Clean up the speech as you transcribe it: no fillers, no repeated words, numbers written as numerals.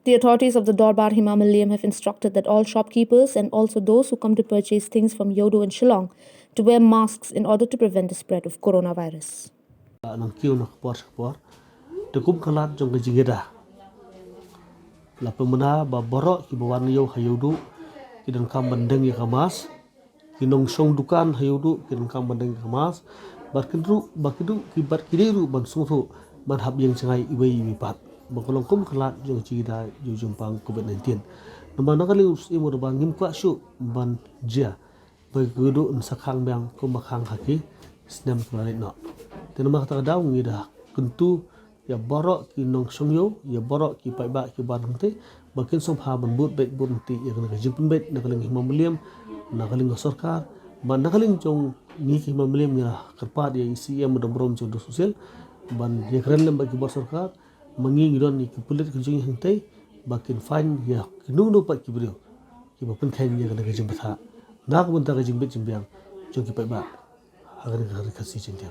The authorities of the Dorbar Himalayan have instructed that all shopkeepers and also those who come to purchase things from Yodo and Shillong to wear masks in order to prevent the spread of coronavirus. Nang kiu nak por tekum kalat jong ke jingeda la pemena ba borok ki bawan yo hayudu ki dan kam bandeng ya kamas ki nong song dukan hayudu ki dan kam bandeng kamas bakidu ki bar kidiru ban sungtu ban hab yang cengai iwe iwi pat bakolong kum kalat jong jingeda yo jumpang covid-19 nama nakali usi mo ban ngim kwa shu ban jia bakidu nsakang bang kumakang haki snam kulalit no tenama kata daung ngida kentu ya borok ki nong songyo ya borok ki pai ba ki ban hante bakin som ha ban but bet but ti ya kana jimpun bet nakaling himamliam nakaling sarkar ban nakaling jong ni ki himamliam ya kerpat ya isi ya mudabrom jong sosial ban ya keren lem bagi bor sarkar manging don ni ki pulit ki jong hante bakin fine ya kinung no pat ki brio ki bapun khain ya kana jimpatha nak bunta ka jimbet jimbiang jong ki pai ba agar kasih cinta